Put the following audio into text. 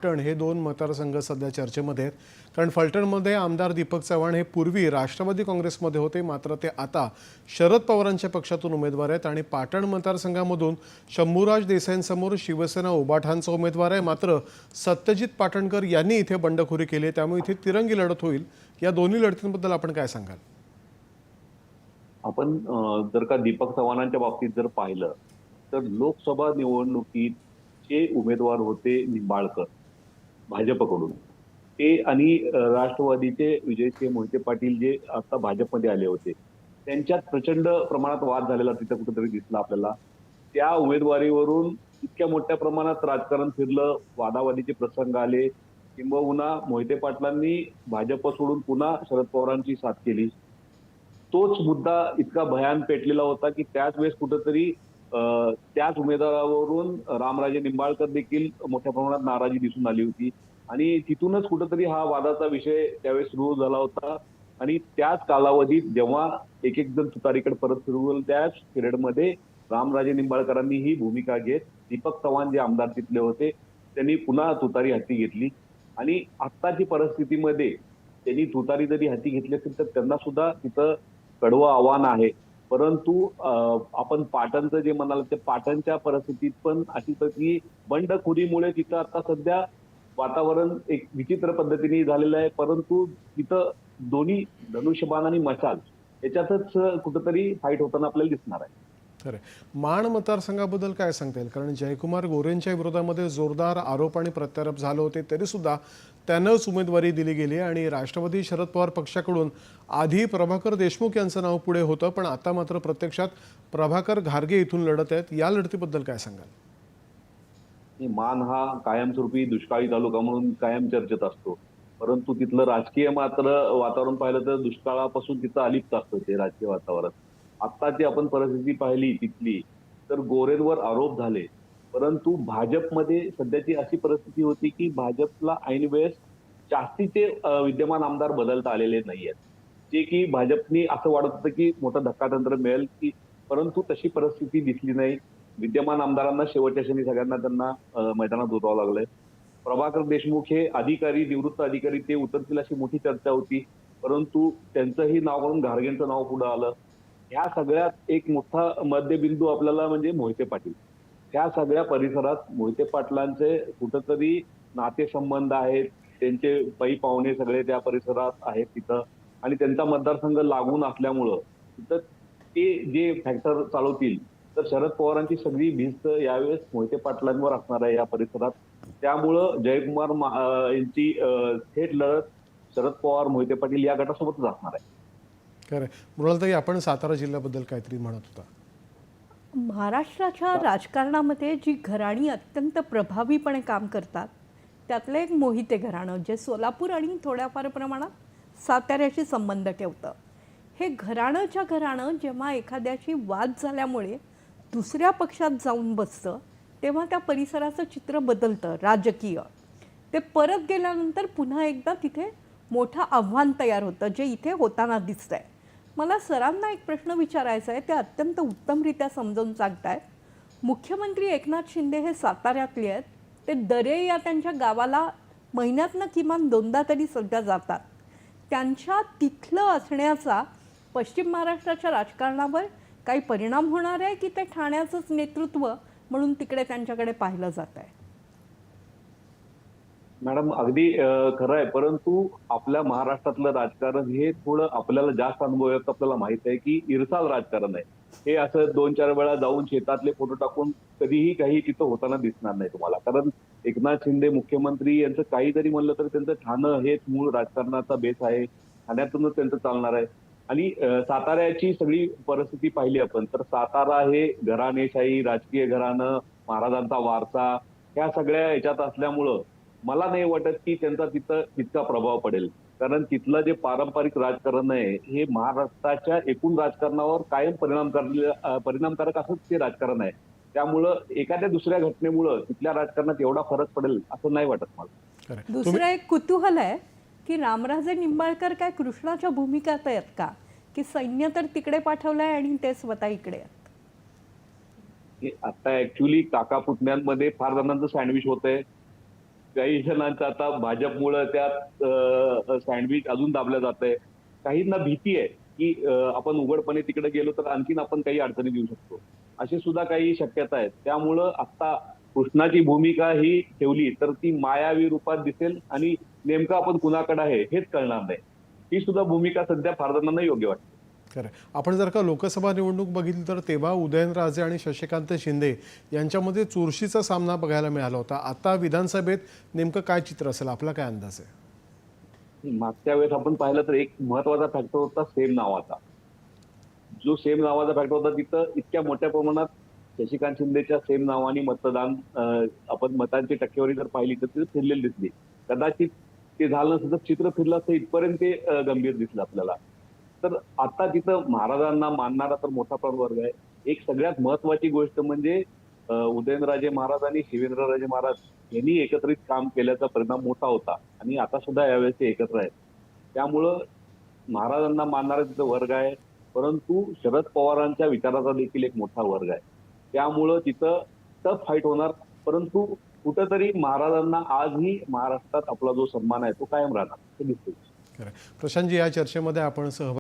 फलटण हे दोन मतदारसंघ सध्या चर्चेमध्ये आहेत. कारण फलटणमध्ये आमदार दीपक चव्हाण हे पूर्वी राष्ट्रवादी काँग्रेसमध्ये होते, मात्र ते आता शरद पवारांच्या पक्षातून उमेदवार आहेत. आणि पाटण मतदारसंघामधून शंभूराज देसाईंसमोर शिवसेना उबाठांचा उमेदवार आहे, मात्र सत्यजित पाटणकर यांनी इथे बंडखोरी केली आहे. त्यामुळे इथे तिरंगी लढत होईल. या दोन्ही लढतींबद्दल आपण काय सांगाल? आपण जर का दीपक चव्हाणांच्या बाबतीत जर पाहिलं तर लोकसभा निवडणुकीत जे उमेदवार होते निंबाळकर भाजपकडून ते आणि राष्ट्रवादीचे विजयसिंह मोहिते पाटील जे आता भाजपमध्ये आले होते त्यांच्यात प्रचंड प्रमाणात वाद झालेला तिथे कुठेतरी दिसला आपल्याला. त्या उमेदवारीवरून इतक्या मोठ्या प्रमाणात राजकारण फिरलं, वादावादीचे प्रसंग आले, किंबहुना मोहिते पाटलांनी भाजप सोडून पुन्हा शरद पवारांची साथ केली. तोच मुद्दा इतका भयान पेटलेला होता की त्याच वेळेस कुठेतरी त्याच उमेदवारावरून रामराजे निंबाळकर देखील मोठ्या प्रमाणात नाराजी दिसून आली होती आणि तिथूनच कुठेतरी हा वादाचा विषय त्यावेळेस सुरू झाला होता. आणि त्याच कालावधीत जेव्हा एक एक जण तुतारीकडे परत फिरू त्याच पिरियडमध्ये रामराजे निंबाळकरांनी ही भूमिका घेत दीपक चव्हाण जे आमदार तिथले होते त्यांनी पुन्हा तुतारी हाती घेतली. आणि आत्ताची परिस्थितीमध्ये त्यांनी तुतारी जरी हाती घेतली असेल तर त्यांना सुद्धा तिथं कडवं आव्हान आहे. परंतु आपण पाटणचं जे म्हणाल ते पाटणच्या परिस्थितीत पण अशी की बंडखोरीमुळे तिथं आता सध्या वातावरण एक विचित्र पद्धतीने झालेलं आहे. परंतु तिथं दोन्ही धनुष्यबाण आणि मशाल याच्यातच कुठंतरी फाईट होताना आपल्याला दिसणार आहे. खरं. माण मतदारसंघाबद्दल काय सांगता येईल? कारण जयकुमार गोरेंच्या विरोधामध्ये जोरदार आरोप आणि प्रत्यारोप झाले होते, तरीसुद्धा त्यांनाच उमेदवारी दिली गेली. आणि राष्ट्रवादी शरद पवार पक्षाकडून आधी प्रभाकर देशमुख यांचं नाव पुढे होतं, पण आता मात्र प्रत्यक्षात प्रभाकर घारगे इथून लढत आहेत. या लढतीबद्दल काय सांगाल? मान हा कायमस्वरूपी दुष्काळी तालुका म्हणून कायम चर्चेत असतो, परंतु तिथलं राजकीय मात्र वातावरण पाहिलं तर दुष्काळापासून तिथं अलिप्त असतं ते राजकीय वातावरण. आत्ताची आपण परिस्थिती पाहिली तिथली तर गोरेंवर आरोप झाले, परंतु भाजपमध्ये सध्याची अशी परिस्थिती होती की भाजपला ऐन वेळेस जास्तीचे विद्यमान आमदार बदलता आलेले नाहीयेत, जे की भाजपनी असं वाटत होतं की मोठं धक्कातंत्र मिळेल की, परंतु तशी परिस्थिती दिसली नाही. विद्यमान आमदारांना शेवटच्या क्षणी सगळ्यांना त्यांना मैदानात उतरावं लागलंय. प्रभाकर देशमुख हे अधिकारी निवृत्त अधिकारी ते उतरतील अशी मोठी चर्चा होती, परंतु त्यांचंही नाव म्हणून घारगेंचं नाव पुढे आलं. ह्या सगळ्यात एक मोठा मध्यबिंदू आपल्याला म्हणजे मोहिते पाटील. त्या सगळ्या परिसरात मोहिते पाटलांचे कुठंतरी नातेसंबंध आहेत, त्यांचे पै पाहुणे सगळे त्या परिसरात आहेत तिथं आणि त्यांचा मतदारसंघ लागून असल्यामुळं तिथं ते जे फॅक्टर चालवतील तर शरद पवारांची सगळी भिस्त यावेळेस मोहिते पाटलांवर असणार आहे या परिसरात. त्यामुळं जयकुमार यांची थेट लढत शरद पवार मोहिते पाटील या गटासोबतच असणार आहे. खरं. मृणालताई, आपण सातारा जिल्ह्याबद्दल काहीतरी म्हणत होता. महाराष्ट्राच्या राजकारणामध्ये जी घराणी अत्यंत प्रभावीपणे काम करतात त्यातलं एक मोहिते घराणं, जे सोलापूर आणि थोड्याफार प्रमाणात साताऱ्याशी संबंध ठेवतं. हे घराणंच्या घराणं जेव्हा एखाद्याशी वाद झाल्यामुळे दुसऱ्या पक्षात जाऊन बसतं तेव्हा त्या परिसराचं चित्र बदलतं राजकीय. ते परत गेल्यानंतर पुन्हा एकदा तिथे मोठं आव्हान तयार होतं, जे इथे होताना दिसतंय. मला सरांना एक प्रश्न विचारायचा आहे, ते अत्यंत उत्तमरित्या समजावून सांगतायत. मुख्यमंत्री एकनाथ शिंदे हे साताऱ्यातले आहेत. ते दरे या त्यांच्या गावाला महिन्यातनं किमान 2दा तरी सध्या जातात. त्यांच्या तिथलं असण्याचा पश्चिम महाराष्ट्राच्या राजकारणावर काही परिणाम होणार आहे की ते ठाण्याचंच नेतृत्व म्हणून तिकडे त्यांच्याकडे पाहिलं जात आहे? मॅडम अगदी खरं आहे, परंतु आपल्या महाराष्ट्रातलं राजकारण हे थोडं आपल्याला जास्त अनुभव येतो. आपल्याला माहित आहे की इरसाल राजकारण आहे हे. असं 2-4 वेळा जाऊन शेतातले फोटो टाकून कधीही काही तिथं होताना दिसणार नाही तुम्हाला. कारण एकनाथ शिंदे मुख्यमंत्री यांचं काही जरी म्हणलं तर त्यांचं ठाणं हेच मूळ राजकारणाचा बेस आहे, ठाण्यातूनच त्यांचं चालणार आहे. आणि साताऱ्याची सगळी परिस्थिती पाहिली आपण तर सातारा हे घराणेशाही राजकीय घराणं, महाराजांचा वारसा ह्या सगळ्या याच्यात असल्यामुळं मला नाही वाटत की त्यांचा तिथं इतका प्रभाव पडेल. कारण तिथलं जे पारंपरिक राजकारण आहे हे महाराष्ट्राच्या एकूण राजकारणावर कायम परिणामकारक असंच ते राजकारण आहे. त्यामुळं एखाद्या दुसऱ्या घटनेमुळं तिथल्या राजकारणात एवढा फरक पडेल असं नाही वाटत मला. दुसरं एक कुतूहल आहे की रामराजे निंबाळकर काय कृष्णाच्या भूमिकात आहेत का, की सैन्य तर तिकडे पाठवलंय आणि ते स्वतः इकडे आहेत? आता ऍक्च्युली काका पुतण्यांमध्ये फार जणांचं सँडविच होतंय. काही जणांचं आता भाजपमुळे त्यात सँडविच अजून दाबलं जात आहे. काहींना भीती आहे की आपण उघडपणे तिकडे गेलो तर आणखीन आपण काही अडचणी देऊ शकतो. अशी सुद्धा काही शक्यता आहेत. त्यामुळं आता कृष्णाची भूमिका ही ठेवली तर ती मायावी रूपात दिसेल आणि नेमकं आपण कुणाकडे आहे हेच कळणार नाही. ही सुद्धा भूमिका सध्या फार जणांना योग्य वाटते. खरं आहे. आपण जर का लोकसभा निवडणूक बघितली तर तेव्हा उदयनराजे आणि शशिकांत शिंदे यांच्यामध्ये चुरशीचा सामना बघायला मिळाला होता. आता विधानसभेत नेमकं काय चित्र असेल, आपला काय अंदाज आहे? मागच्या वेळेस आपण पाहिलं तर एक महत्वाचा फॅक्टर होता सेम नावाचा. जो सेम नावाचा फॅक्टर होता तिथं इतक्या मोठ्या प्रमाणात शशिकांत शिंदेच्या सेम नावाने मतदान आपण मतांची टक्केवारी जर पाहिली तर ती फिरलेली दिसली. कदाचित ते झालं नसतं तर चित्र फिरलं असतं इथपर्यंत ते गंभीर दिसलं आपल्याला. तर आता तिथं महाराजांना मानणारा तर मोठा प्रवर्ग आहे. एक सगळ्यात महत्वाची गोष्ट म्हणजे उदयनराजे महाराज आणि शिवेंद्रराजे महाराज यांनी एकत्रित काम केल्याचा परिणाम मोठा होता आणि आता सुद्धा यावेळेस ते एकत्र आहेत. त्यामुळं महाराजांना मानणारा तिथं वर्ग आहे, परंतु शरद पवारांच्या विचाराचा देखील एक मोठा वर्ग आहे. त्यामुळं तिथं टफ फाईट होणार, परंतु कुठंतरी महाराजांना आजही महाराष्ट्रात आपला जो सन्मान आहे तो कायम राहणार हे दिसते. खरं आहे. प्रशांतजी, या चर्चेमध्ये आपण सहभागी